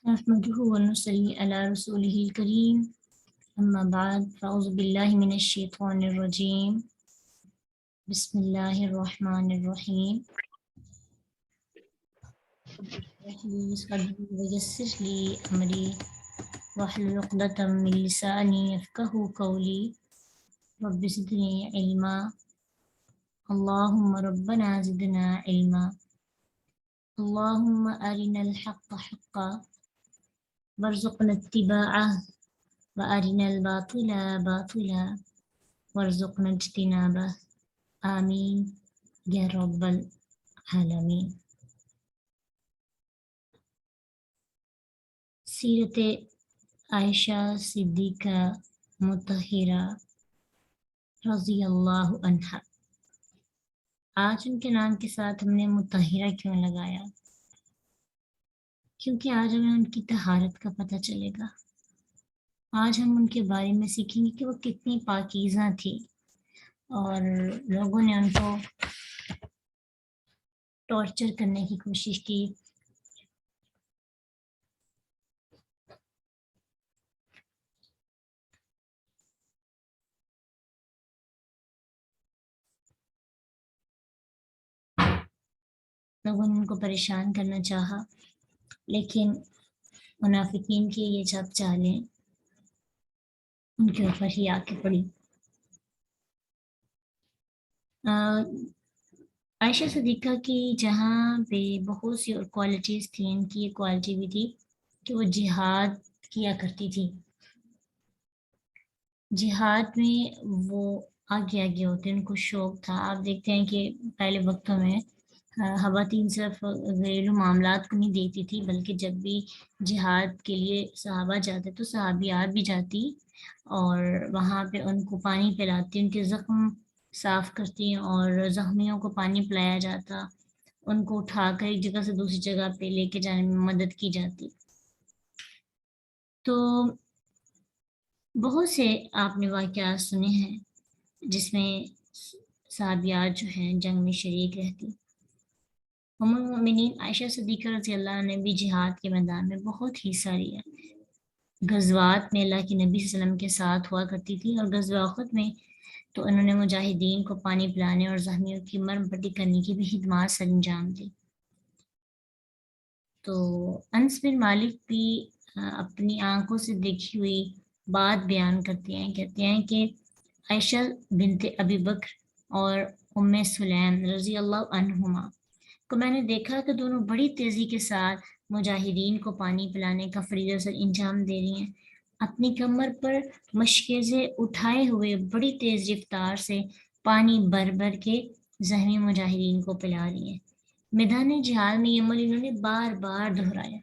نحمده ونصلي على رسوله الكريم أما بعد فأعوذ بالله من الشيطان الرجيم بسم الله الرحمن الرحيم اشرح لي صدري ويسر لي أمري واحلل عقدة من لساني يفقهوا قولي رب زدني علما اللهم ربنا زدنا علما اللهم أرنا الحق حقا وارزقنا اتباعه وأرنا الباطل باطلا وارزقنا اجتنابه آمین یا رب العالمین۔ سیرت عائشہ صدیقہ مطہرہ رضی اللہ عنہا۔ آج ان کے نام کے ساتھ ہم نے مطہرہ کیوں لگایا؟ کیونکہ آج ہمیں ان کی طہارت کا پتہ چلے گا۔ آج ہم ان کے بارے میں سیکھیں گے کہ وہ کتنی پاکیزہ تھی اور لوگوں نے ان کو ٹارچر کرنے کی کوشش کی۔ لوگوں نے ان کو پریشان کرنا چاہا، لیکن منافقین کی یہ سب چالیں ان کے اوپر ہی آ کے پڑی۔ عائشہ صدیقہ کی جہاں پہ بہت سی اور کوالٹیز تھیں، ان کی یہ کوالٹی بھی تھی کہ وہ جہاد کیا کرتی تھی۔ جہاد میں وہ آگے آگے ہوتے، ان کو شوق تھا۔ آپ دیکھتے ہیں کہ پہلے وقتوں میں خواتین صرف گھریلو معاملات کو نہیں دیکھتی تھی، بلکہ جب بھی جہاد کے لیے صحابہ جاتے تو صحابیات بھی جاتی اور وہاں پہ ان کو پانی پلاتی، ان کے زخم صاف کرتی اور زخمیوں کو پانی پلایا جاتا، ان کو اٹھا کر ایک جگہ سے دوسری جگہ پہ لے کے جانے میں مدد کی جاتی۔ تو بہت سے آپ نے واقعات سنے ہیں جس میں صحابیات جو ہیں جنگ میں شریک رہتی۔ ام المؤمنین عائشہ صدیقہ رضی اللہ عنہ نے بھی جہاد کے میدان میں بہت حصہ لیا۔ غزوات میں اللہ کے نبی صلی اللہ علیہ وسلم کے ساتھ ہوا کرتی تھی، اور غزوہ احد میں تو انہوں نے مجاہدین کو پانی پلانے اور زخمیوں کی مرہم پٹی کرنے کی بھی خدمات سر انجام دی۔ تو انس بن مالک بھی اپنی آنکھوں سے دیکھی ہوئی بات بیان کرتے ہیں کہ عائشہ بنت ابی بکر اور ام سلیم رضی اللہ عنہما کو میں نے دیکھا کہ دونوں بڑی تیزی کے ساتھ مجاہدین کو پانی پلانے کا فریضہ سر انجام دے رہی ہیں، اپنی کمر پر مشکیزیں اٹھائے ہوئے بڑی تیز رفتار سے پانی بھر بھر کے زخمی مجاہدین کو پلا رہی ہیں۔ میدان جہاد میں یہ عمل انہوں نے بار بار دہرایا۔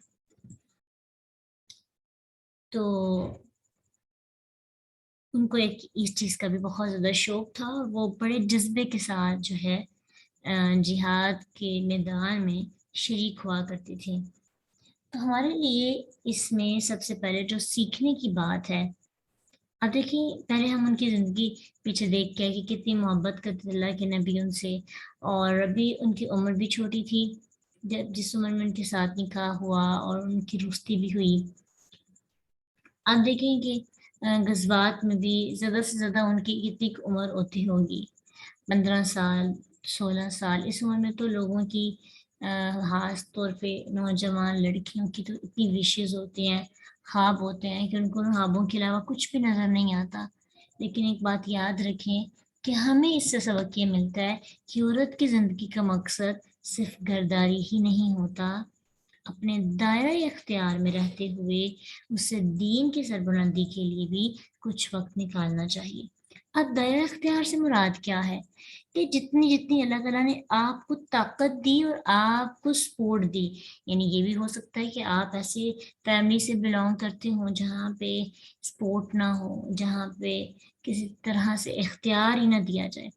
تو ان کو ایک اس چیز کا بھی بہت زیادہ شوق تھا، اور وہ بڑے جذبے کے ساتھ جو ہے جہاد کے میدان میں شریک ہوا کرتی تھی۔ تو ہمارے لیے اس میں سب سے پہلے جو سیکھنے کی بات ہے، اب دیکھیں پہلے ہم ان کی زندگی پیچھے دیکھ کے کہ کتنی محبت کرتے تھے اللہ کے نبی ان سے، اور ابھی ان کی عمر بھی چھوٹی تھی جس عمر میں ان کے ساتھ نکاح ہوا اور ان کی رخصتی بھی ہوئی۔ آپ دیکھیں کہ غزوات میں بھی زیادہ سے زیادہ ان کی کتنی عمر ہوتی ہوگی، 15 سال 16 سال۔ اس عمر میں تو لوگوں کی خاص طور پہ نوجوان لڑکیوں کی تو اتنی وشز ہوتی ہیں، خواب ہوتے ہیں کہ ان کو خوابوں کے علاوہ کچھ بھی نظر نہیں آتا۔ لیکن ایک بات یاد رکھیں کہ ہمیں اس سے سبق یہ ملتا ہے کہ عورت کی زندگی کا مقصد صرف گھرداری ہی نہیں ہوتا، اپنے دائرہ اختیار میں رہتے ہوئے اسے دین کی سربلندی کے لیے بھی کچھ وقت نکالنا چاہیے۔ اب دائرہ اختیار سے مراد کیا ہے؟ کہ جتنی اللہ تعالیٰ نے آپ کو طاقت دی اور آپ کو سپورٹ دی، یعنی یہ بھی ہو سکتا ہے کہ آپ ایسے فیملی سے بلانگ کرتے ہوں جہاں پہ سپورٹ نہ ہو، جہاں پہ کسی طرح سے اختیار ہی نہ دیا جائے۔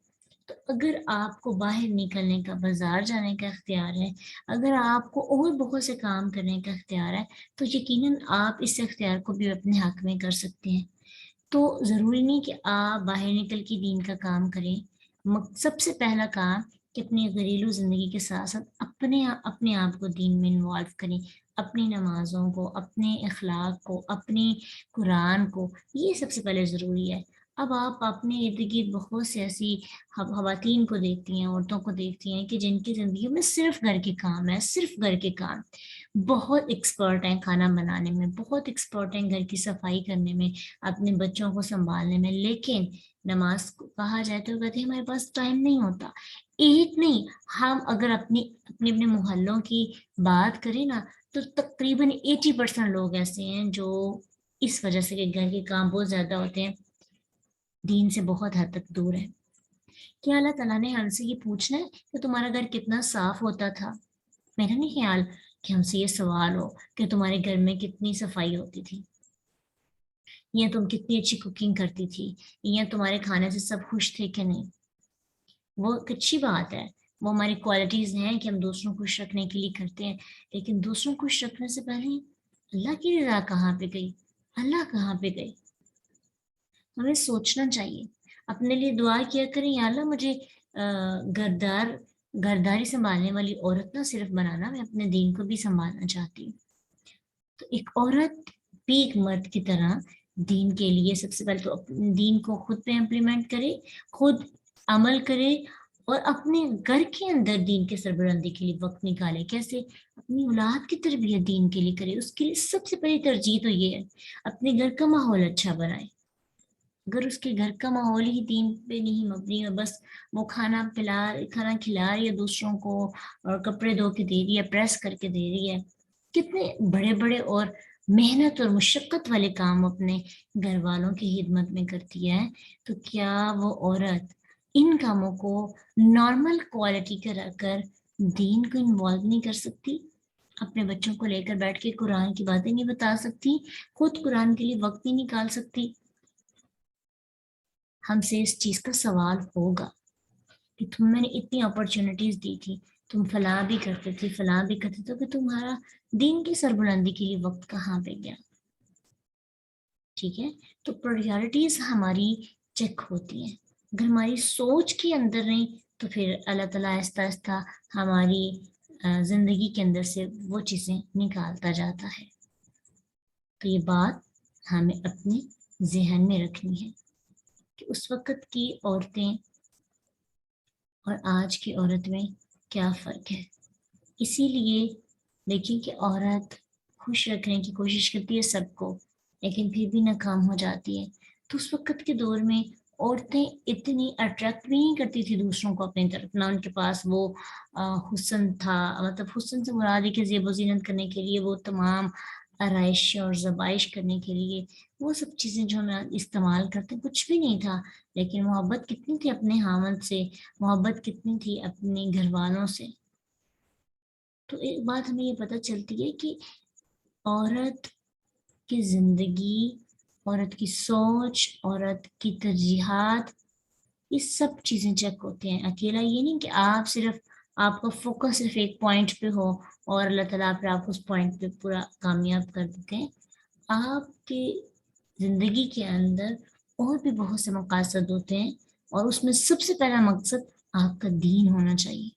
تو اگر آپ کو باہر نکلنے کا، بازار جانے کا اختیار ہے، اگر آپ کو اور بہت سے کام کرنے کا اختیار ہے، تو یقیناً آپ اس اختیار کو بھی اپنے حق میں کر سکتے ہیں۔ تو ضروری نہیں کہ آپ باہر نکل کے دین کا کام کریں۔ سب سے پہلا کام کہ اپنی گھریلو زندگی کے ساتھ ساتھ اپنے آپ کو دین میں انوالو کریں، اپنی نمازوں کو، اپنے اخلاق کو، اپنی قرآن کو، یہ سب سے پہلے ضروری ہے۔ اب آپ اپنے ارد گرد بہت سے ایسی خواتین کو دیکھتی ہیں، عورتوں کو دیکھتی ہیں کہ جن کی زندگی میں صرف گھر کے کام ہے، صرف گھر کے کام، بہت ایکسپرٹ ہیں کھانا بنانے میں، بہت ایکسپرٹ ہیں گھر کی صفائی کرنے میں، اپنے بچوں کو سنبھالنے میں، لیکن نماز کو کہا جائے تو کہتے ہیں ہمارے پاس ٹائم نہیں ہوتا۔ ایک نہیں، ہم اگر اپنے محلوں کی بات کریں نا تو تقریباً 80% لوگ ایسے ہیں جو اس وجہ سے کہ گھر کے کام بہت زیادہ ہوتے ہیں، دین سے بہت حد تک دور ہے۔ کیا اللہ تعالیٰ نے ہم سے یہ پوچھنا ہے کہ تمہارا گھر کتنا صاف ہوتا تھا؟ میرا نہیں خیال کہ ہم سے یہ سوال ہو کہ تمہارے گھر میں کتنی صفائی ہوتی تھی، یا تم کتنی اچھی کوکنگ کرتی تھی، یا تمہارے کھانے سے سب خوش تھے کہ نہیں۔ وہ ایک اچھی بات ہے، وہ ہماری کوالٹیز ہیں کہ ہم دوسروں کو خوش رکھنے کے لیے کرتے ہیں، لیکن دوسروں کو خوش رکھنے سے پہلے اللہ کی رضا کہاں پہ گئی؟ اللہ کہاں پہ گئی؟ ہمیں سوچنا چاہیے، اپنے لیے دعا کیا کریں، یا اللہ مجھے گھرداری سنبھالنے والی عورت نہ صرف بنانا، میں اپنے دین کو بھی سنبھالنا چاہتی ہوں۔ تو ایک عورت بھی ایک مرد کی طرح دین کے لیے سب سے پہلے تو اپنے دین کو خود پہ امپلیمنٹ کرے، خود عمل کرے، اور اپنے گھر کے اندر دین کے سربلندی کے لیے وقت نکالے۔ کیسے؟ اپنی اولاد کی تربیت دین کے لیے کرے۔ اس کے لیے سب سے پہلی ترجیح تو یہ ہے اپنے گھر کا ماحول اچھا بنائے۔ اگر اس کے گھر کا ماحول ہی دین پہ نہیں مبنی، اور بس وہ کھانا کھلا رہی ہے دوسروں کو، اور کپڑے دھو کے دے رہی ہے، پریس کر کے دے رہی ہے، کتنے بڑے بڑے اور محنت اور مشقت والے کام اپنے گھر والوں کی خدمت میں کرتی ہے، تو کیا وہ عورت ان کاموں کو نارمل کوالٹی کا رکھ کر دین کو انوالو نہیں کر سکتی؟ اپنے بچوں کو لے کر بیٹھ کے قرآن کی باتیں نہیں بتا سکتی؟ خود قرآن کے لیے وقت نہیں نکال سکتی؟ ہم سے اس چیز کا سوال ہوگا کہ تم میں نے اتنی اپرچونٹیز دی تھی، تم فلاں بھی کرتے تھے، فلاں بھی کرتے تھے، کہ تمہارا دین کی سربلندی کے لیے وقت کہاں پہ گیا؟ ٹھیک ہے، تو پرائیورٹیز ہماری چیک ہوتی ہیں، اگر ہماری سوچ کے اندر نہیں تو پھر اللہ تعالیٰ آہستہ آہستہ ہماری زندگی کے اندر سے وہ چیزیں نکالتا جاتا ہے۔ تو یہ بات ہمیں اپنے ذہن میں رکھنی ہے کہ اس وقت کی عورتیں اور آج کی عورت میں کیا فرق ہے۔ اسی لیے دیکھیں کہ عورت خوش رکھنے کی کوشش کرتی ہے سب کو، لیکن پھر بھی ناکام ہو جاتی ہے۔ تو اس وقت کے دور میں عورتیں اتنی اٹریکٹ بھی نہیں کرتی تھی دوسروں کو اپنی طرف، نہ ان کے پاس وہ حسن تھا، مطلب حسن سے مراد ہے کہ زیب و زینت کرنے کے لیے وہ تمام آرائش اور زبائش کرنے کے لیے وہ سب چیزیں جو ہم استعمال کرتے کچھ بھی نہیں تھا، لیکن محبت کتنی تھی اپنے خاوند سے، محبت کتنی تھی اپنے گھر والوں سے۔ تو ایک بات ہمیں یہ پتہ چلتی ہے کہ عورت کی زندگی، عورت کی سوچ، عورت کی ترجیحات، یہ سب چیزیں چیک ہوتے ہیں۔ اکیلا یہ نہیں کہ آپ کا فوکس صرف ایک پوائنٹ پہ ہو اور اللہ تعالیٰ پھر آپ اس پوائنٹ پہ پورا کامیاب کر دیتے ہیں۔ آپ کی زندگی کے اندر اور بھی بہت سے مقاصد ہوتے ہیں، اور اس میں سب سے پہلا مقصد آپ کا دین ہونا چاہیے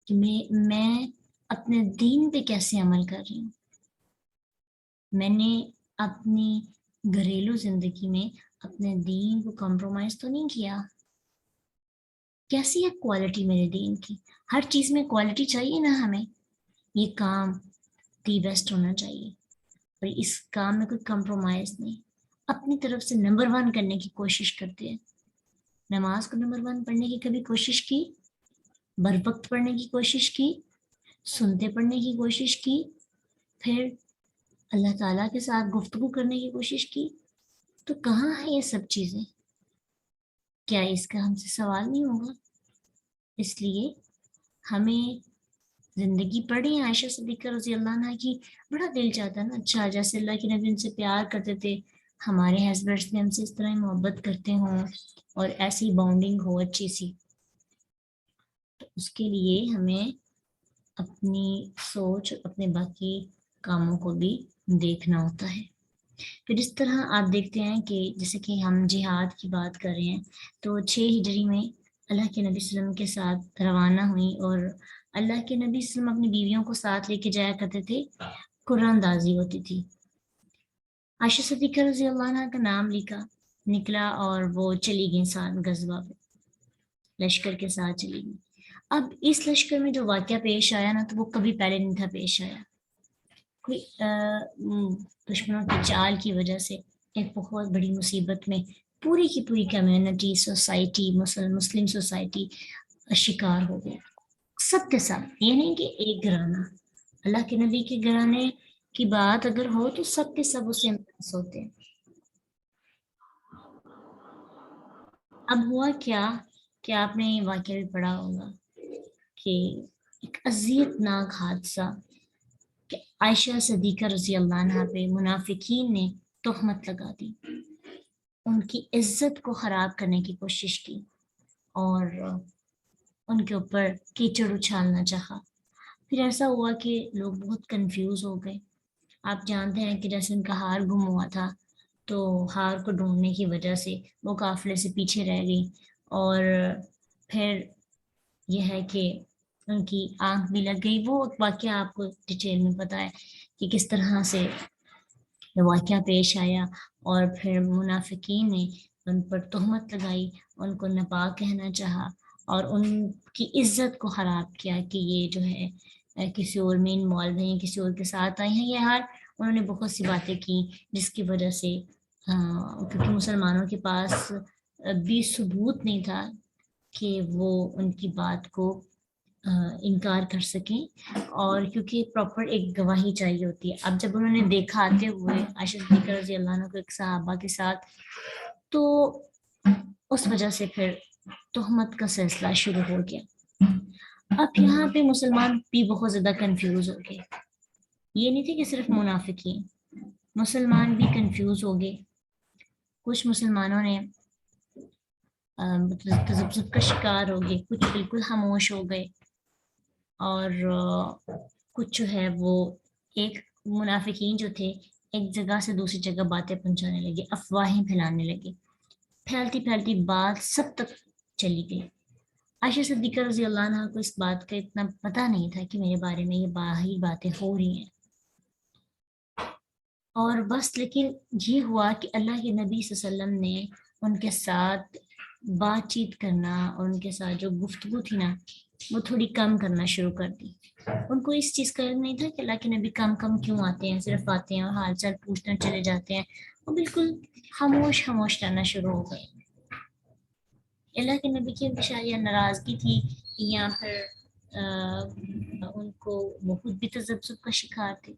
کہ میں اپنے دین پہ کیسے عمل کر رہی ہوں۔ میں نے اپنی گھریلو زندگی میں اپنے دین کو کمپرومائز تو نہیں کیا؟ کیسی ہے کوالٹی میرے دین کی؟ ہر چیز میں کوالٹی چاہیے نا ہمیں، یہ کام دی بیسٹ ہونا چاہیے، اور اس کام میں کوئی کمپرومائز نہیں، اپنی طرف سے نمبر 1 کرنے کی کوشش کرتے ہیں۔ نماز کو نمبر 1 پڑھنے کی کبھی کوشش کی؟ بر وقت پڑھنے کی کوشش کی؟ سنتے پڑھنے کی کوشش کی؟ پھر اللہ تعالیٰ کے ساتھ گفتگو کرنے کی کوشش کی؟ تو کہاں ہے یہ سب چیزیں؟ کیا اس کا ہم سے سوال نہیں ہوگا؟ اس لیے ہمیں زندگی پڑھیں عائشہ صدیقہ رضی اللہ عنہ کی، بڑا دل چاہتا نا اچھا جیسے اللہ کے نبی ان سے پیار کرتے تھے، ہمارے ہسبینڈس بھی ہم سے اس طرح محبت کرتے ہوں اور ایسی باؤنڈنگ ہو اچھی سی۔ تو اس کے لیے ہمیں اپنی سوچ اور اپنے باقی کاموں کو بھی دیکھنا ہوتا ہے۔ پھر اس طرح آپ دیکھتے ہیں کہ جیسے کہ ہم جہاد کی بات کر رہے ہیں، تو 6 ہجری میں اللہ کے نبی صلی اللہ علیہ وسلم کے ساتھ روانہ ہوئی، اور اللہ کے نبی صلی اللہ علیہ وسلم اپنی بیویوں کو ساتھ لے کے جایا کرتے تھے، قرآن دازی ہوتی تھی۔ عائشہ صدیقہ رضی اللہ عنہ کا نام نکلا اور وہ چلی گئی ساتھ غزوہ پہ، لشکر کے ساتھ چلی گئی۔ اب اس لشکر میں جو واقعہ پیش آیا نا، تو وہ کبھی پہلے نہیں تھا پیش آیا۔ کوئی دشمنوں کی چال کی وجہ سے ایک بہت بڑی مصیبت میں پوری کی پوری کمیونٹی، سوسائٹی، مسلم سوسائٹی شکار ہو گئی، سب کے ساتھ۔ یہ نہیں کہ ایک گھرانہ، اللہ کے نبی کے گھرانے کی بات اگر ہو تو سب کے سب اسے امتیاز ہوتے ہیں۔ اب ہوا کیا کہ آپ نے یہ واقعہ بھی پڑھا ہوگا کہ ایک اذیت ناک حادثہ کہ عائشہ صدیقہ رضی اللہ عنہ پہ منافقین نے تہمت لگا دی، ان کی عزت کو خراب کرنے کی کوشش کی اور ان کے اوپر کیچڑ اچھالنا چاہا۔ پھر ایسا ہوا کہ لوگ بہت کنفیوز ہو گئے۔ آپ جانتے ہیں کہ جیسے ان کا ہار گم ہوا تھا، تو ہار کو ڈھونڈنے کی وجہ سے وہ قافلے سے پیچھے رہ گئی، اور پھر یہ ہے کہ ان کی آنکھ بھی لگ گئی۔ وہ واقعہ آپ کو ڈیٹیل میں پتہ ہے کہ کس طرح سے یہ واقعہ پیش آیا، اور پھر منافقین نے ان پر تہمت لگائی، ان کو ناپاک کہنا چاہا اور ان کی عزت کو خراب کیا کہ یہ جو ہے کسی اور میں انوالو ہیں، کسی اور کے ساتھ آئی ہیں۔ یہ ہر انہوں نے بہت سی باتیں کی جس کی وجہ سے کیونکہ مسلمانوں کے پاس بھی ثبوت نہیں تھا کہ وہ ان کی بات کو انکار کر سکیں، اور کیونکہ پراپر ایک گواہی چاہیے ہوتی ہے۔ اب جب انہوں نے دیکھا آتے ہوئے عائشہ صدیقہ رضی اللہ عنہ کو ایک صحابہ کے ساتھ، تو اس وجہ سے پھر تہمت کا سلسلہ شروع ہو گیا۔ اب یہاں پہ مسلمان بھی بہت زیادہ کنفیوز ہو گئے۔ یہ نہیں تھے کہ صرف منافقین، مسلمان بھی کنفیوز ہو گئے۔ کچھ مسلمانوں نے تذبذب کا شکار ہو گئے، کچھ بالکل خاموش ہو گئے، اور کچھ جو ہے وہ ایک منافقین جو تھے ایک جگہ سے دوسری جگہ باتیں پہنچانے لگے، افواہیں پھیلانے لگے، پھیلتی پھیلتی بات سب تک چلی گئی۔ عائشہ صدیقہ رضی اللہ عنہ کو اس بات کا اتنا پتہ نہیں تھا کہ میرے بارے میں یہ باہری باتیں ہو رہی ہیں، اور بس لیکن یہ ہوا کہ اللہ کے نبی صلی اللہ علیہ وسلم نے ان کے ساتھ بات چیت کرنا اور ان کے ساتھ جو گفتگو تھی نا وہ تھوڑی کم کرنا شروع کر دی۔ ان کو اس چیز کا علم نہیں تھا کہ اللہ کے نبی کم کیوں آتے ہیں، صرف آتے ہیں اور حال چال پوچھنا چلے جاتے ہیں، وہ بالکل خاموش رہنا شروع ہو گئے۔ اللہ کے نبی کی شاید یا ناراضگی تھی یا پھر ان کو وہ خود بھی تذبذب کا شکار تھے۔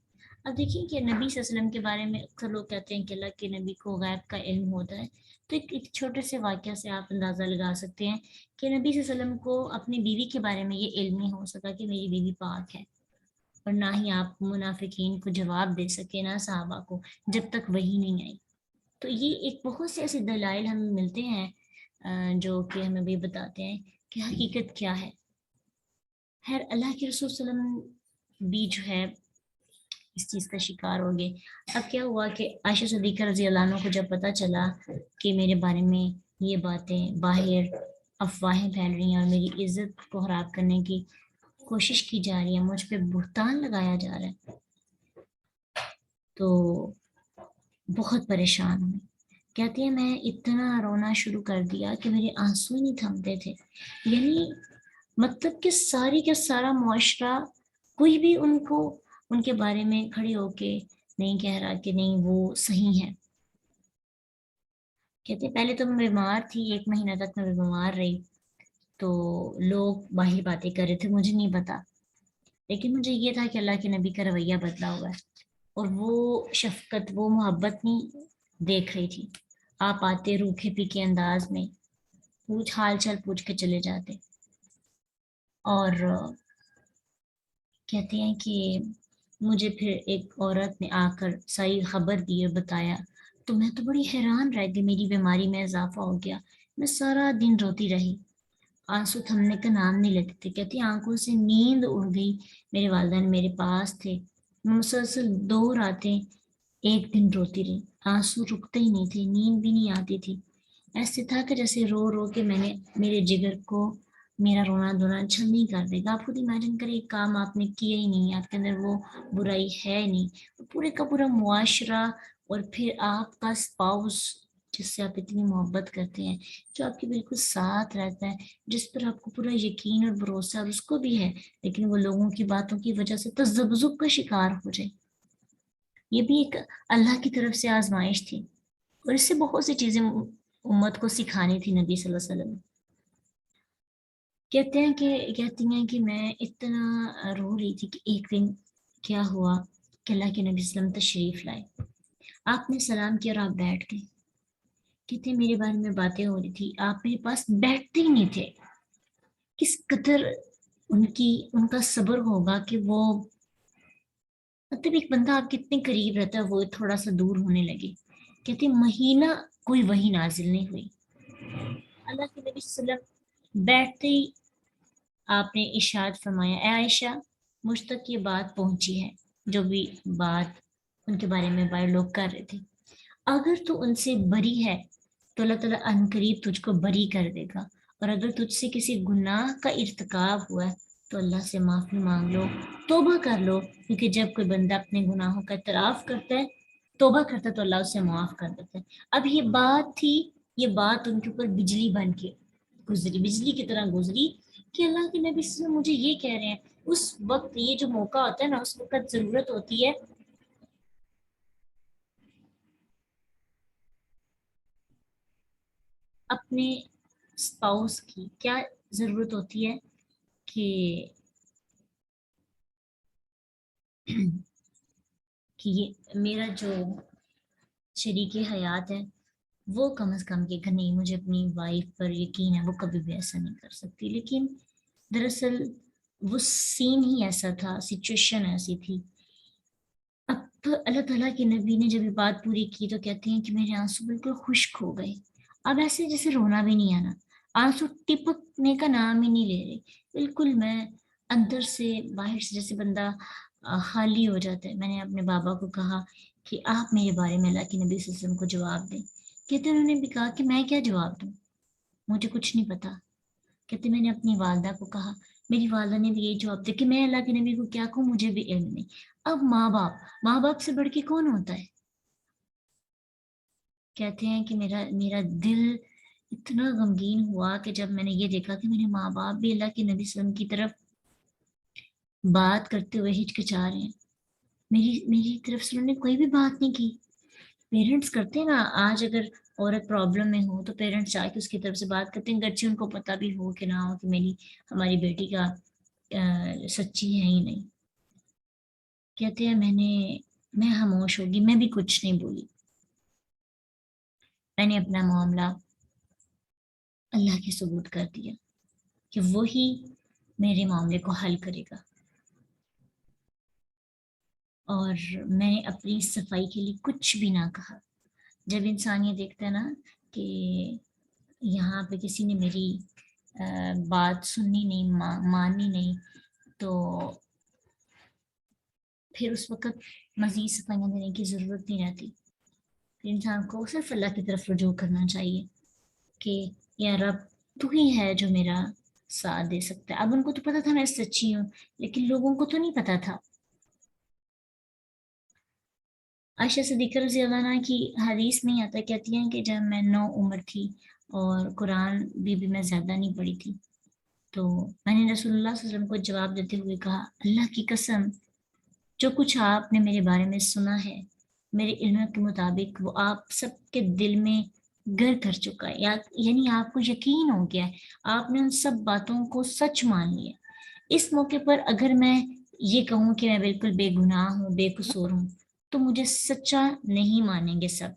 اب دیکھیں کہ نبی صلی اللہ علیہ وسلم کے بارے میں اکثر لوگ کہتے ہیں کہ اللہ کے نبی کو غیب کا علم ہوتا ہے، تو ایک چھوٹے سے واقعہ سے آپ اندازہ لگا سکتے ہیں کہ نبی صلی اللہ علیہ وسلم کو اپنی بیوی کے بارے میں یہ علم نہیں ہو سکا کہ میری بیوی پاک ہے، اور نہ ہی آپ منافقین کو جواب دے سکے، نہ صحابہ کو، جب تک وحی نہیں آئی۔ تو یہ ایک بہت سے ایسے دلائل ہمیں ملتے ہیں جو کہ ہمیں بھی بتاتے ہیں کہ حقیقت کیا ہے۔ خیر اللہ کے رسول صلی اللہ علیہ وسلم بھی جو ہے اس چیز کا شکار ہو گئے۔ اب کیا ہوا کہ عائشہ صدیقہ رضی اللہ عنہ کو جب پتہ چلا کہ میرے بارے میں یہ باتیں باہر افواہیں پھیل رہی ہیں اور میری عزت کو خراب کرنے کی کوشش کی جا رہی ہے، مجھ پہ بہتان لگایا جا رہا ہے، تو بہت پریشان ہوں۔ کہتی ہے میں اتنا رونا شروع کر دیا کہ میرے آنسو نہیں تھمتے تھے، یعنی مطلب کہ ساری کا سارا معاشرہ کوئی بھی ان کے بارے میں کھڑے ہو کے نہیں کہہ رہا کہ نہیں وہ صحیح ہے۔ کہتے پہلے تو میں بیمار تھی، 1 مہینہ تک میں بیمار رہی، تو لوگ باہر باتیں کر رہے تھے، مجھے نہیں پتا، لیکن مجھے یہ تھا کہ اللہ کے نبی کا رویہ بدلا ہوا ہے، اور وہ شفقت وہ محبت نہیں دیکھ رہی تھی۔ آپ آتے روکھے پیکے انداز میں حال چال پوچھ کے چلے جاتے، اور کہتے ہیں کہ مجھے پھر ایک عورت نے آ کر صحیح خبر دی اور بتایا، تو میں تو بڑی حیران رہ گئی، میری بیماری میں اضافہ ہو گیا، میں سارا دن روتی رہی، آنسو تھمنے کا نام نہیں لیتے تھے۔ کہتی آنکھوں سے نیند اڑ گئی، میرے والدین میرے پاس تھے، میں مسلسل 2 راتیں 1 دن روتی رہی، آنسو رکتے ہی نہیں تھے، نیند بھی نہیں آتی تھی، ایسے تھا کہ جیسے رو رو کے میں نے میرے جگر کو میرا رونا دھونا چھلنی کر دے گا. آپ خود امیجن کریں ایک کام آپ نے کیا ہی نہیں, آپ کے اندر وہ برائی ہے نہیں, پورے کا پورا معاشرہ اور پھر آپ کا اسپاؤس جس سے آپ اتنی محبت کرتے ہیں, جو آپ کے بالکل ساتھ رہتا ہے, جس پر آپ کو پورا یقین اور بھروسہ اور اس کو بھی ہے, لیکن وہ لوگوں کی باتوں کی وجہ سے تذبذب کا شکار ہو جائے. یہ بھی ایک اللہ کی طرف سے آزمائش تھی, اور اس سے بہت سی چیزیں امت کو سکھانی تھی نبی صلی اللہ علیہ وسلم. کہتی ہیں کہ میں اتنا رو رہی تھی کہ ایک دن کیا ہوا کہ اللہ کے نبی صلی اللہ علیہ وسلم تشریف لائے. آپ نے سلام کیا اور آپ بیٹھ گئے. کہتے ہیں میرے بارے میں باتیں ہو رہی تھی, آپ میرے پاس بیٹھتے ہی نہیں تھے. کس قدر ان کا صبر ہوگا کہ وہ مطلب ایک بندہ آپ کے اتنے قریب رہتا ہے وہ تھوڑا سا دور ہونے لگے. کہتے ہیں مہینہ کوئی وحی نازل نہیں ہوئی. اللہ کے نبی صلی اللہ علیہ وسلم بیٹھتے ہی آپ نے ارشاد فرمایا, اے عائشہ مجھ تک یہ بات پہنچی ہے, جو بھی بات ان کے بارے میں بڑے لوگ کر رہے تھے, اگر تو ان سے بری ہے تو اللہ تعالیٰ عنقریب تجھ کو بری کر دے گا, اور اگر تجھ سے کسی گناہ کا ارتکاب ہوا ہے تو اللہ سے معافی مانگ لو, توبہ کر لو, کیونکہ جب کوئی بندہ اپنے گناہوں کا اعتراف کرتا ہے, توبہ کرتا ہے, تو اللہ اسے معاف کر دیتا ہے. اب یہ بات تھی, یہ بات ان کے اوپر بجلی بن کے گزری, بجلی کی طرح گزری کہ اللہ کے نبی صلی اللہ علیہ وسلم مجھے یہ کہہ رہے ہیں. اس وقت یہ جو موقع ہوتا ہے نا, اس وقت ضرورت ہوتی ہے اپنے اسپاؤس کی. کیا ضرورت ہوتی ہے کہ کہ یہ میرا جو شریک حیات ہے وہ کم از کم یہ کہ نہیں, مجھے اپنی وائف پر یقین ہے, وہ کبھی بھی ایسا نہیں کر سکتی. لیکن دراصل وہ سین ہی ایسا تھا, سچویشن ایسی تھی. اب اللہ تعالیٰ کے نبی نے جب یہ بات پوری کی تو کہتے ہیں کہ میرے آنسو بالکل خشک ہو گئے. اب ایسے جیسے رونا بھی نہیں آنا, آنسو ٹپکنے کا نام ہی نہیں لے رہے. بالکل میں اندر سے باہر سے جیسے بندہ خالی ہو جاتا ہے. میں نے اپنے بابا کو کہا کہ آپ میرے بارے میں اللہ کے نبی صلی اللہ علیہ وسلم کو جواب دیں. کہتے انہوں نے بھی کہا کہ میں کیا جواب دوں, مجھے کچھ نہیں پتا. کہتے میں نے اپنی والدہ کو کہا, میری والدہ نے بھی یہی جواب دیا کہ میں اللہ کے نبی کو کیا کہوں, مجھے بھی علم نہیں. اب ماں باپ سے بڑھ کے کون ہوتا ہے. کہتے ہیں کہ میرا دل اتنا غمگین ہوا کہ جب میں نے یہ دیکھا کہ میرے ماں باپ بھی اللہ کے نبی صلی اللہ علیہ وسلم کی طرف بات کرتے ہوئے ہچکچا رہے ہیں. میری طرف سے انہوں نے کوئی بھی بات نہیں کی. پیرنٹس کرتے ہیں نا, آج اگر عورت پرابلم میں ہو تو پیرنٹس جا کے اس کی طرف سے بات کرتے ہیں, گرچہ ان کو پتہ بھی ہو کہ نہ ہو کہ ہماری بیٹی کا سچی ہے ہی نہیں. کہتے ہیں میں خاموش ہوگی, میں بھی کچھ نہیں بولی. میں نے اپنا معاملہ اللہ کے ثبوت کر دیا کہ وہی میرے معاملے کو حل کرے گا. اور میں نے اپنی صفائی کے لیے کچھ بھی نہ کہا. جب انسان یہ دیکھتا ہے نا کہ یہاں پہ کسی نے میری بات سننی نہیں, ماننی نہیں, تو پھر اس وقت مزید صفائیاں دینے کی ضرورت نہیں رہتی. پھر انسان کو صرف اللہ کی طرف رجوع کرنا چاہیے کہ یا رب تو ہی ہے جو میرا ساتھ دے سکتا ہے. اب ان کو تو پتا تھا میں سچی ہوں, لیکن لوگوں کو تو نہیں پتا تھا. عائشہ صدیقہ رضی اللہ عنہا کی حدیث میں آتا, کہتی ہیں کہ جب میں 9 عمر تھی اور قرآن بھی میں زیادہ نہیں پڑھی تھی, تو میں نے رسول اللہ صلی اللہ علیہ وسلم کو جواب دیتے ہوئے کہا, اللہ کی قسم جو کچھ آپ نے میرے بارے میں سنا ہے میرے علم کے مطابق وہ آپ سب کے دل میں گر کر چکا ہے, یعنی آپ کو یقین ہو گیا ہے, آپ نے ان سب باتوں کو سچ مان لیا. اس موقع پر اگر میں یہ کہوں کہ میں بالکل بے گناہ ہوں, بے قصور ہوں, تو مجھے سچا نہیں مانیں گے سب.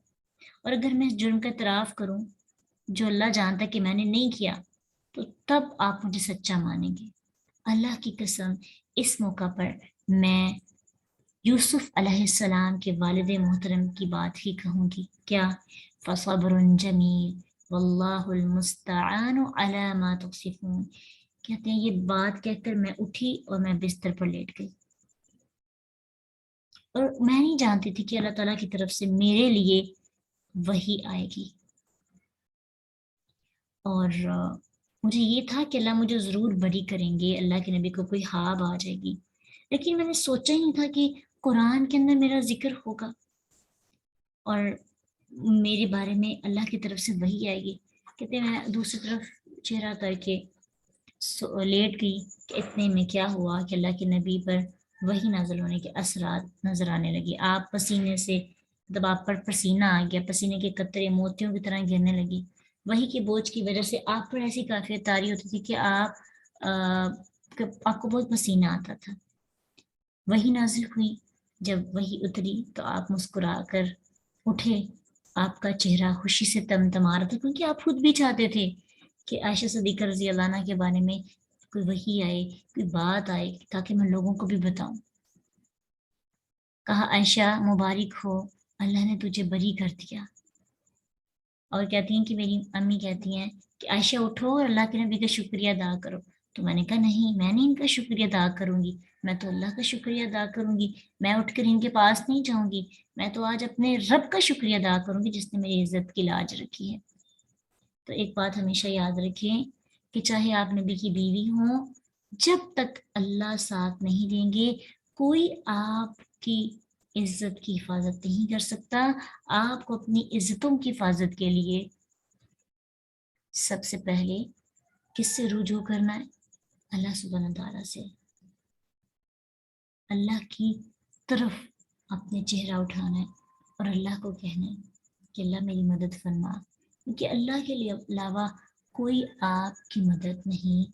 اور اگر میں جرم کا اعتراف کروں جو اللہ جانتا کہ میں نے نہیں کیا, تو تب آپ مجھے سچا مانیں گے. اللہ کی قسم اس موقع پر میں یوسف علیہ السلام کے والد محترم کی بات ہی کہوں گی. کیا فصبر جمیل واللہ المستعان علی ما تصفون. کہتے ہیں یہ بات کہہ کر میں اٹھی اور میں بستر پر لیٹ گئی, اور میں نہیں جانتی تھی کہ اللہ تعالیٰ کی طرف سے میرے لیے وحی آئے گی. اور مجھے یہ تھا کہ اللہ مجھے ضرور بری کریں گے، اللہ کے نبی کو کوئی خواب آ جائے گی، لیکن میں نے سوچا ہی نہیں تھا کہ قرآن کے اندر میرا ذکر ہوگا اور میرے بارے میں اللہ کی طرف سے وحی آئے گی۔ کہتے میں دوسری طرف چہرہ کر کے لیٹ گئی کہ اتنے میں کیا ہوا کہ اللہ کے نبی پر وحی نازل ہونے کے اثرات نظر آنے لگی۔ آپ پسینے سے، جب آپ پر پسینہ آ گیا، پسینے کے قطرے موتیوں کی طرح گرنے لگی، وحی کے بوجھ کی وجہ سے آپ پر ایسی کیفیت طاری ہوتی تھی کہ آپ کو بہت پسینہ آتا تھا۔ وحی نازل ہوئی، جب وحی اتری تو آپ مسکرا کر اٹھے، آپ کا چہرہ خوشی سے تمتما رہا تھا، کیونکہ آپ خود بھی چاہتے تھے کہ عائشہ صدیقہ رضی اللہ عنہا کے بارے میں کوئی وحی آئے، کوئی بات آئے، تاکہ میں لوگوں کو بھی بتاؤں۔ کہا عائشہ مبارک ہو، اللہ نے تجھے بری کر دیا۔ اور کہتی ہیں کہ میری امی کہتی ہیں کہ عائشہ اٹھو اور اللہ کے نبی کا شکریہ ادا کرو۔ تو میں نے کہا نہیں، میں نہیں ان کا شکریہ ادا کروں گی، میں تو اللہ کا شکریہ ادا کروں گی، میں اٹھ کر ان کے پاس نہیں جاؤں گی، میں تو آج اپنے رب کا شکریہ ادا کروں گی جس نے میری عزت کی لاج رکھی ہے۔ تو ایک بات ہمیشہ یاد رکھیں کہ چاہے آپ نبی کی بیوی ہوں، جب تک اللہ ساتھ نہیں دیں گے کوئی آپ کی عزت کی حفاظت نہیں کر سکتا۔ آپ کو اپنی عزتوں کی حفاظت کے لیے سب سے پہلے کس سے رجوع کرنا ہے؟ اللہ سبحانہ تعالیٰ سے، اللہ کی طرف اپنے چہرہ اٹھانا ہے اور اللہ کو کہنا ہے کہ اللہ میری مدد فرما، کیونکہ اللہ کے علاوہ کوئی آپ کی مدد نہیں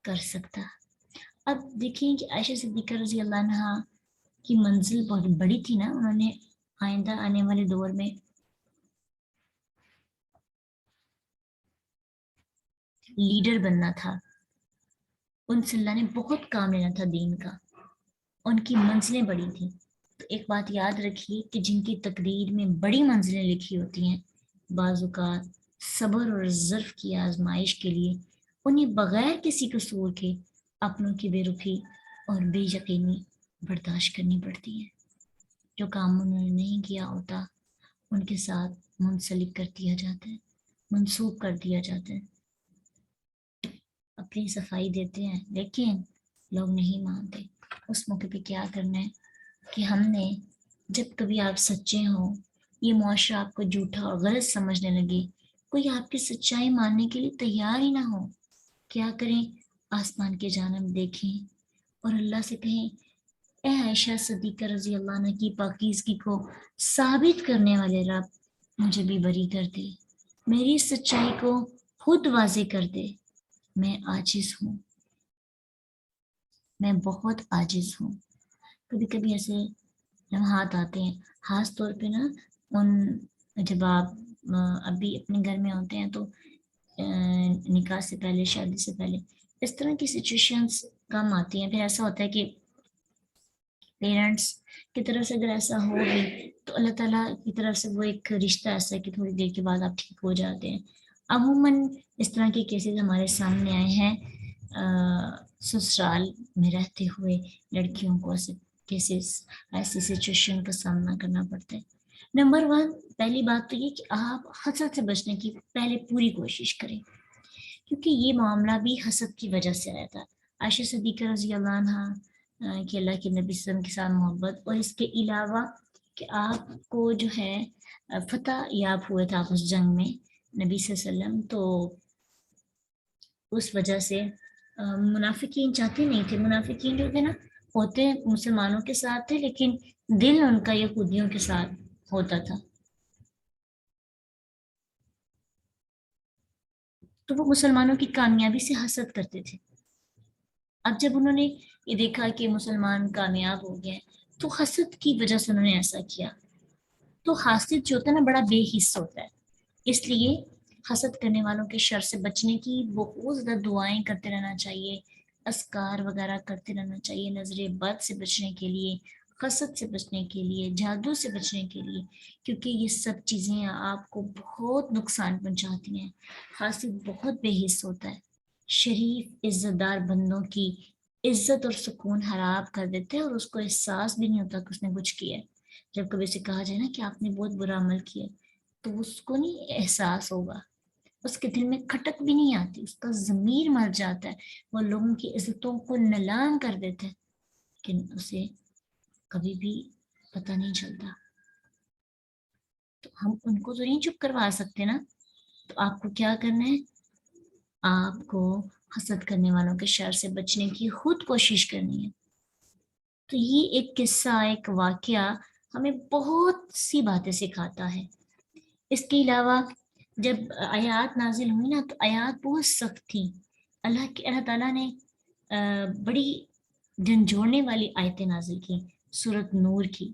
کر سکتا۔ اب دیکھیں کہ عائشہ صدیقہ رضی اللہ عنہا کی منزل بہت بڑی تھی نا، انہوں نے آئندہ آنے والے دور میں لیڈر بننا تھا، ان سے اللہ نے بہت کام لینا تھا دین کا، ان کی منزلیں بڑی تھیں۔ تو ایک بات یاد رکھیے کہ جن کی تقدیر میں بڑی منزلیں لکھی ہوتی ہیں، بعض اوقات صبر اور ظرف کی آزمائش کے لیے انہیں بغیر کسی قصور کے اپنوں کی بے رخی اور بے یقینی برداشت کرنی پڑتی ہے۔ جو کام انہوں نے نہیں کیا ہوتا ان کے ساتھ منسلک کر دیا جاتا ہے، منسوخ کر دیا جاتا ہے، اپنی صفائی دیتے ہیں لیکن لوگ نہیں مانتے۔ اس موقع پہ کیا کرنا ہے کہ ہم نے، جب کبھی آپ سچے ہوں، یہ معاشرہ آپ کو جھوٹا اور غلط سمجھنے لگے، کوئی آپ کی سچائی ماننے کے لیے تیار ہی نہ ہو، کیا کریں؟ آسمان کے جانب دیکھیں اور اللہ سے کہیں اے عائشہ صدیقہ رضی اللہ عنہ کی پاکیزگی کو ثابت کرنے والے رب، مجھے بھی بری کر دے، میری سچائی کو خود واضح کر دے، میں عاجز ہوں، میں بہت عاجز ہوں۔ کبھی کبھی ایسے لمحات آتے ہیں، خاص طور پہ نا جب آپ ابھی اپنے گھر میں ہوتے ہیں تو نکاح سے پہلے، شادی سے پہلے اس طرح کی سچویشنز کم آتی ہیں۔ پھر ایسا ہوتا ہے کہ پیرنٹس کی طرف سے اگر ایسا ہو بھی تو اللہ تعالیٰ کی طرف سے وہ ایک رشتہ ایسا ہے کہ تھوڑی دیر کے بعد آپ ٹھیک ہو جاتے ہیں۔ عموماً اس طرح کے کیسز ہمارے سامنے آئے ہیں، سسرال میں رہتے ہوئے لڑکیوں کو ایسے کیسز، ایسی سچویشن کا سامنا کرنا پڑتا ہے۔ نمبر 1، پہلی بات تو یہ کہ آپ حسد سے بچنے کی پہلے پوری کوشش کریں، کیونکہ یہ معاملہ بھی حسد کی وجہ سے آیا تھا۔ عائشہ صدیقہ رضی اللہ عنہا کہ اللہ کے نبی صلی اللہ علیہ وسلم کے ساتھ محبت، اور اس کے علاوہ کہ آپ کو جو ہے فتح یاب ہوئے تھا آپ اس جنگ میں نبی صلی اللہ علیہ وسلم، تو اس وجہ سے منافقین چاہتے نہیں تھے، منافقین جو تھے نا ہوتے مسلمانوں کے ساتھ تھے لیکن دل ان کا یہودیوں کے ساتھ ہوتا تھا، تو وہ مسلمانوں کی کامیابی سے حسد کرتے تھے۔ اب جب انہوں نے یہ دیکھا کہ مسلمان کامیاب ہو گئے تو حسد کی وجہ سے انہوں نے ایسا کیا۔ تو حاسد جو ہوتا ہے نا بڑا بے حس ہوتا ہے، اس لیے حسد کرنے والوں کے شر سے بچنے کی بہت زیادہ دعائیں کرتے رہنا چاہیے، اذکار وغیرہ کرتے رہنا چاہیے، نظر بد سے بچنے کے لیے، حسد سے بچنے کے لیے، جادو سے بچنے کے لیے، کیونکہ یہ سب چیزیں آپ کو بہت نقصان پہنچاتی ہیں۔ حاسد بہت بے حس ہوتا ہے، شریف عزت دار بندوں کی عزت اور سکون حرام کر دیتے ہیں اور اس کو احساس بھی نہیں ہوتا کہ اس نے کچھ کیا ہے۔ جب کبھی سے کہا جائے نا کہ آپ نے بہت برا عمل کیا تو اس کو نہیں احساس ہوگا، اس کے دل میں کھٹک بھی نہیں آتی، اس کا ضمیر مر جاتا ہے، وہ لوگوں کی عزتوں کو نیلام کر دیتے ہیں، لیکن اسے کبھی بھی پتہ نہیں چلتا۔ تو ہم ان کو تو نہیں چپ کروا سکتے نا، تو آپ کو کیا کرنا ہے، آپ کو حسد کرنے والوں کے شر سے بچنے کی خود کوشش کرنی ہے۔ تو یہ ایک قصہ، ایک واقعہ ہمیں بہت سی باتیں سکھاتا ہے۔ اس کے علاوہ جب آیات نازل ہوئی نا، تو آیات بہت سخت تھی، اللہ تعالیٰ نے بڑی جھنجھوڑنے والی آیتیں نازل کی، سورۃ نور کی۔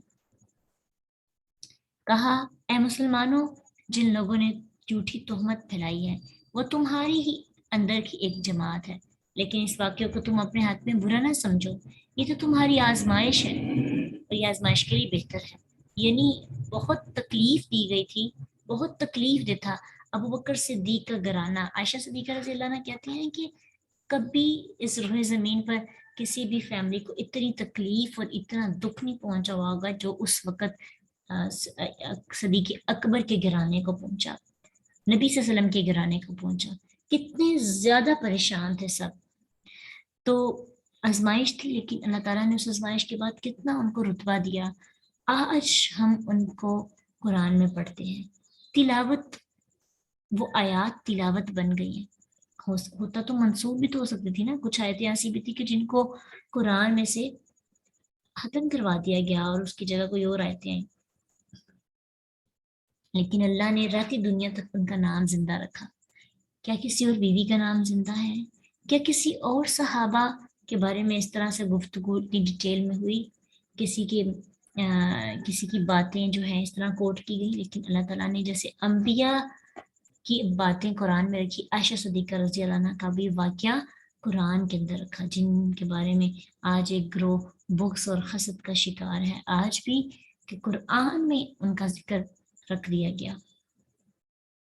کہا اے مسلمانوں، جن لوگوں نے جھوٹی تہمت پھیلائی ہے وہ تمہاری ہی اندر کی ایک جماعت ہے، لیکن اس واقعے کو تم اپنے ہاتھ میں برا نہ سمجھو، یہ تو تمہاری آزمائش ہے اور یہ آزمائش کے لیے بہتر ہے۔ یعنی بہت تکلیف دی گئی تھی، بہت تکلیف دہ تھا۔ ابو بکر صدیق کا گھرانہ، عائشہ صدیقہ رضی اللہ عنہا کہتی ہیں کہ کبھی اس روئے زمین پر کسی بھی فیملی کو اتنی تکلیف اور اتنا دکھ نہیں پہنچا ہوگا جو اس وقت صدیق اکبر کے گھرانے کو پہنچا، نبی صلی اللہ علیہ وسلم کے گھرانے کو پہنچا۔ کتنے زیادہ پریشان تھے سب۔ تو آزمائش تھی، لیکن اللہ تعالیٰ نے اس آزمائش کے بعد کتنا ان کو رتبہ دیا۔ آج ہم ان کو قرآن میں پڑھتے ہیں، تلاوت، وہ آیات تلاوت بن گئی ہیں۔ ہوتا تو منسوخ بھی تو ہو سکتی تھی نا، کچھ آیتیں ایسی بھی تھی کہ جن کو قرآن میں سے ختم کروا دیا گیا اور اس کی جگہ کوئی اور آیتیں آئیں، لیکن اللہ نے رہتی دنیا تک ان کا نام زندہ رکھا۔ کیا کسی اور بیوی کا نام زندہ ہے؟ کیا کسی اور صحابہ کے بارے میں اس طرح سے گفتگو اتنی ڈیٹیل میں ہوئی؟ کسی کی باتیں جو ہیں اس طرح کوٹ کی گئی؟ لیکن اللہ تعالیٰ نے جیسے انبیاء کی باتیں قرآن میں رکھی، عائشہ صدیقہ رضی اللہ عنہا کا بھی واقعہ قرآن کے اندر رکھا، جن کے بارے میں آج ایک گروہ بغض اور حسد کا شکار ہے آج بھی، کہ قرآن میں ان کا ذکر رکھ دیا گیا۔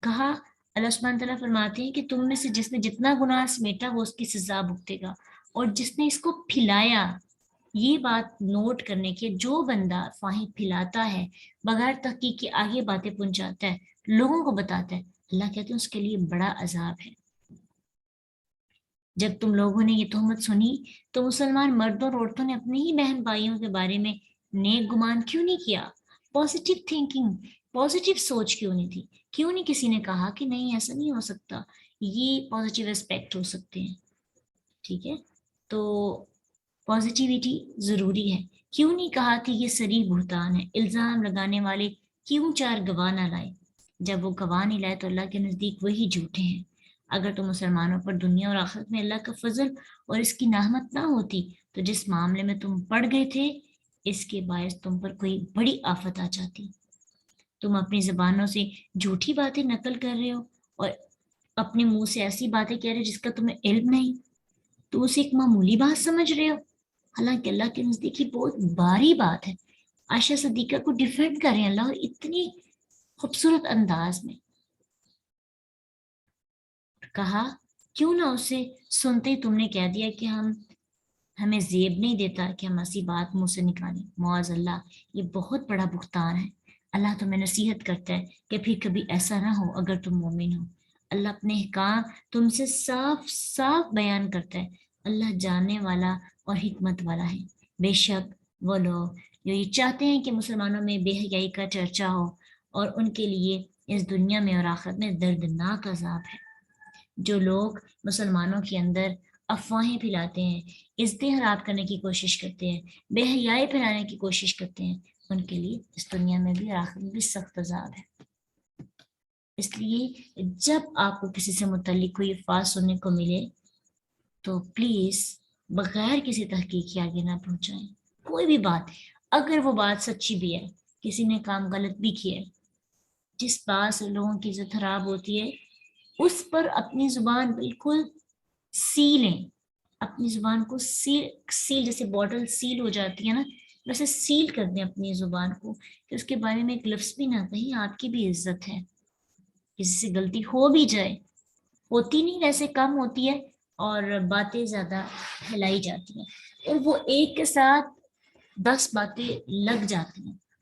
کہا اللہ سبحانہ تعالیٰ فرماتے ہیں کہ تم میں سے جس نے جتنا گناہ سمیٹا وہ اس کی سزا بھگتے گا، اور جس نے اس کو پھیلایا، یہ بات نوٹ کرنے کے، جو بندہ فاہم پھیلاتا ہے، بغیر تحقیق کے آگے باتیں پہنچاتا ہے، لوگوں کو بتاتا ہے، اللہ کہتے ہیں اس کے لیے بڑا عذاب ہے۔ جب تم لوگوں نے یہ تہمت سنی تو مسلمان مردوں اور عورتوں نے اپنے ہی بہن بھائیوں کے بارے میں نیک گمان کیوں نہیں کیا؟ پازیٹیو تھنکنگ، پازیٹیو سوچ کیوں نہیں تھی؟ کیوں نہیں کسی نے کہا کہ نہیں ایسا نہیں ہو سکتا، یہ پازیٹیو اسپیکٹ ہو سکتے ہیں؟ ٹھیک ہے، تو پازیٹیوٹی ضروری ہے۔ کیوں نہیں کہا کہ یہ صریح بہتان ہے؟ الزام لگانے والے کیوں 4 گواہ نہ لائے؟ جب وہ گواہ نہیں لائے تو اللہ کے نزدیک وہی جھوٹے ہیں۔ اگر تو مسلمانوں پر دنیا اور آخرت میں اللہ کا فضل اور اس کی نعمت نہ ہوتی تو جس معاملے میں تم پڑ گئے تھے اس کے باعث تم پر کوئی بڑی آفت آ جاتی۔ تم اپنی زبانوں سے جھوٹی باتیں نقل کر رہے ہو اور اپنے منہ سے ایسی باتیں کہہ رہے ہو جس کا تمہیں علم نہیں، تو اسے ایک معمولی بات سمجھ رہے ہو، حالانکہ اللہ کے نزدیک یہ بہت باری بات ہے۔ عائشہ صدیقہ کو ڈیفینڈ کر رہے ہیں اللہ اتنی خوبصورت انداز میں۔ کہا کیوں نہ اسے سنتے ہی تم نے کہہ دیا کہ ہمیں زیب نہیں دیتا کہ ہم ایسی بات منہ سے نکالیں، معاذ اللہ، یہ بہت بڑا بہتان ہے۔ اللہ تمہیں نصیحت کرتا ہے کہ پھر کبھی ایسا نہ ہو اگر تم مومن ہو۔ اللہ اپنے احکام تم سے صاف صاف بیان کرتا ہے، اللہ جاننے والا اور حکمت والا ہے۔ بے شک وہ لوگ جو یہ چاہتے ہیں کہ مسلمانوں میں بے حیائی کا چرچا ہو، اور ان کے لیے اس دنیا میں اور آخرت میں دردناک عذاب ہے۔ جو لوگ مسلمانوں کے اندر افواہیں پھیلاتے ہیں، عزتیں خراب کرنے کی کوشش کرتے ہیں، بے حیائی پھیلانے کی کوشش کرتے ہیں، ان کے لیے اس دنیا میں بھی اور آخرت میں بھی سخت عذاب ہے۔ اس لیے جب آپ کو کسی سے متعلق کوئی افواہ سننے کو ملے تو پلیز بغیر کسی تحقیق کے آگے نہ پہنچائیں کوئی بھی بات، اگر وہ بات سچی بھی ہے، کسی نے کام غلط بھی کیا ہے، جس بات سے لوگوں کی عزت خراب ہوتی ہے اس پر اپنی زبان بالکل سیلیں، اپنی زبان کو سیل جیسے بوٹل سیل ہو جاتی ہے نا، ویسے سیل کر دیں اپنی زبان کو، کہ اس کے بارے میں ایک لفظ بھی نہ کہیں، آپ کی بھی عزت ہے۔ کسی سے غلطی ہو بھی جائے، ہوتی نہیں ویسے کم ہوتی ہے، اور باتیں زیادہ پھیلائی جاتی ہیں، اور وہ ایک کے ساتھ 10 باتیں لگ جاتی ہیں۔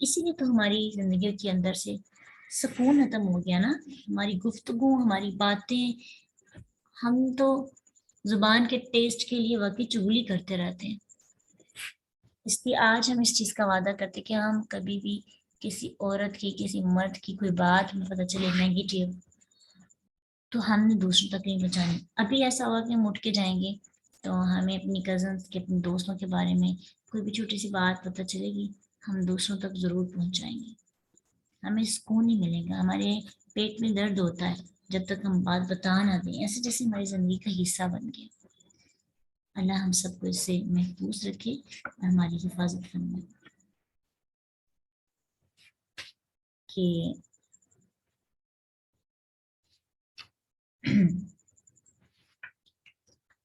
اسی لیے تو ہماری زندگی کے اندر سے سکون ختم ہو گیا نا. ہماری گفتگو، ہماری باتیں، ہم تو زبان کے ٹیسٹ کے لیے واقعی چغلی کرتے رہتے ہیں. اس لیے آج ہم اس چیز کا وعدہ کرتے کہ ہم کبھی بھی کسی عورت کی، کسی مرد کی کوئی بات ہمیں پتہ چلے نیگیٹو، تو ہم نے دوسروں تک نہیں پہنچانی. ابھی ایسا ہوا کہ ہم اٹھ کے جائیں گے تو ہمیں اپنی کزنس کے، اپنے دوستوں کے بارے میں کوئی بھی چھوٹی سی بات پتہ چلے گی، ہم دوسروں تک ضرور پہنچائیں گے. ہمیں سکون نہیں ملے گا، ہمارے پیٹ میں درد ہوتا ہے جب تک ہم بات بتا نہ دیں، ایسے جیسے ہماری زندگی کا حصہ بن گیا. اللہ ہم سب کو اس سے محفوظ رکھے اور ہماری حفاظت فرمائے. کہ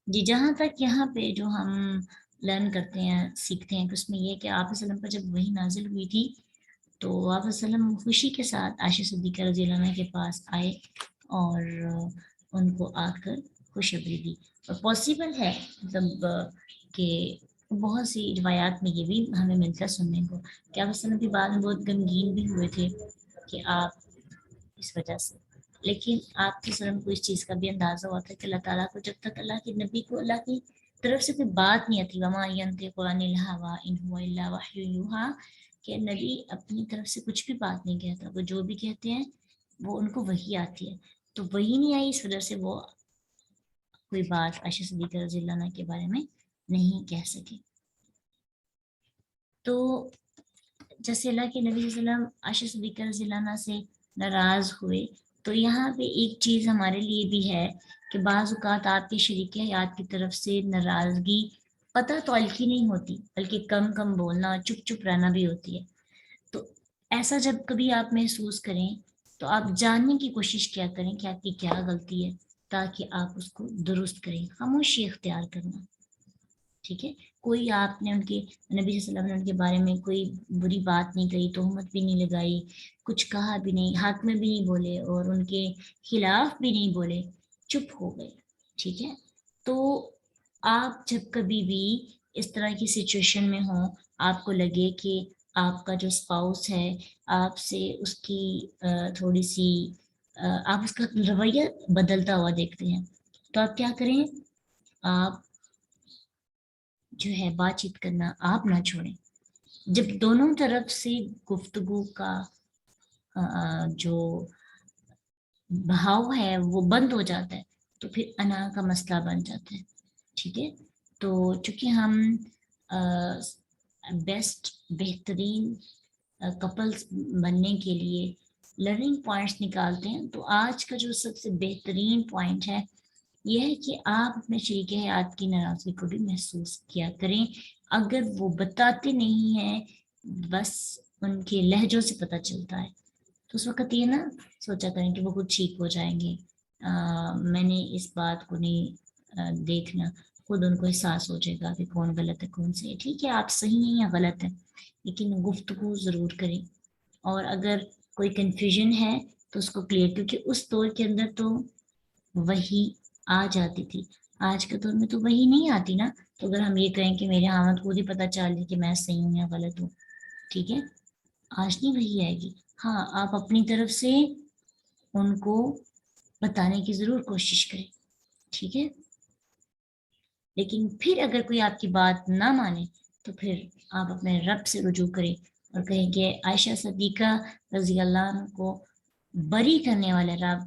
جی جہاں تک یہاں پہ جو ہم لرن کرتے ہیں، سیکھتے ہیں، کہ اس میں یہ کہ آپ وسلم پر جب وہی نازل ہوئی تھی تو آپ وسلم خوشی کے ساتھ عائشہ صدیقہ رضی اللہ عنہ کے پاس آئے اور ان کو آ کر خوشخبری دی. اور پاسبل ہے مطلب کہ بہت سی روایات میں یہ بھی ہمیں ملتا سننے کو کہ آپ وسلم کے بعد میں بہت غمگین بھی ہوئے تھے کہ آپ اس وجہ سے. لیکن آپ کے وسلم کو اس چیز کا بھی اندازہ ہوا تھا کہ اللہ تعالیٰ کو جب تک اللہ کے نبی کو اللہ کی طرف سے کوئی بات نہیں آتی، وما ينطق عن الهوى ان هو الا وحی یوحی، کہ نبی اپنی طرف سے کچھ بھی بات نہیں کہتا، وہ جو بھی کہتے ہیں وہ ان کو وحی آتی ہے. تو وحی نہیں آئی، اس وجہ سے وہ کوئی بات عائشہ صدیقہ رضی اللہ عنہ کے بارے میں نہیں کہہ سکے. تو جیسے اللہ کے نبی صلی اللہ علیہ وسلم عائشہ صدیقہ رضی اللہ عنہ سے ناراض ہوئے، تو یہاں پہ ایک چیز ہمارے لیے بھی ہے کہ بعض اوقات آپ کے شریک حیات کی طرف سے ناراضگی پتہ تو الکی نہیں ہوتی، بلکہ کم کم بولنا، چپ چپ رہنا بھی ہوتی ہے. تو ایسا جب کبھی آپ محسوس کریں تو آپ جاننے کی کوشش کیا کریں کہ آپ کی کیا غلطی ہے، تاکہ آپ اس کو درست کریں. خاموشی اختیار کرنا، ٹھیک ہے. کوئی آپ نے ان کے نبی صلی اللہ علیہ وسلم نے ان کے بارے میں کوئی بری بات نہیں کہی، تہمت بھی نہیں لگائی، کچھ کہا بھی نہیں، حق میں بھی نہیں بولے اور ان کے خلاف بھی نہیں بولے، چپ ہو گئے، ٹھیک ہے. تو آپ جب کبھی بھی اس طرح کی سچویشن میں ہوں، آپ کو لگے کہ آپ کا جو اسپاؤس ہے آپ سے اس کی تھوڑی سی آپ اس کا رویہ بدلتا ہوا دیکھتے ہیں، تو آپ کیا کریں، آپ جو ہے بات چیت کرنا آپ نہ چھوڑیں. جب دونوں طرف سے گفتگو کا جو بہاؤ ہے وہ بند ہو جاتا ہے تو پھر انا کا مسئلہ بن جاتا ہے، ٹھیک ہے. تو چونکہ ہم بیسٹ، بہترین کپلس بننے کے لیے لرننگ پوائنٹس نکالتے ہیں، تو آج کا جو سب سے بہترین پوائنٹ ہے یہ ہے کہ آپ اپنے شریک حیات کی ناراضگی کو بھی محسوس کیا کریں. اگر وہ بتاتے نہیں ہیں، بس ان کے لہجوں سے پتہ چلتا ہے، تو اس وقت یہ نا سوچا کریں کہ وہ خود ٹھیک ہو جائیں گے. میں نے اس بات کو نہیں دیکھنا، خود ان کو احساس ہو جائے گا کہ کون غلط ہے کون صحیح ہے. ٹھیک ہے آپ صحیح نہیں یا غلط ہے، لیکن گفتگو ضرور کریں. اور اگر کوئی کنفیوژن ہے تو اس کو کلیئر، کیونکہ اس دور کے اندر تو وہی آ جاتی تھی، آج کے دور میں تو وہی نہیں آتی نا. تو اگر ہم یہ کہیں کہ میرے آمد کو ہی پتہ چل جائے کہ میں صحیح ہوں یا غلط ہوں، ٹھیک ہے، آج نہیں وہی آئے گی. ہاں آپ اپنی طرف سے ان کو بتانے کی ضرور کوشش کریں، ٹھیک ہے. لیکن پھر اگر کوئی آپ کی بات نہ مانے تو پھر آپ اپنے رب سے رجوع کریں اور کہیں کہ عائشہ صدیقہ رضی اللہ عنہ کو بری کرنے والے رب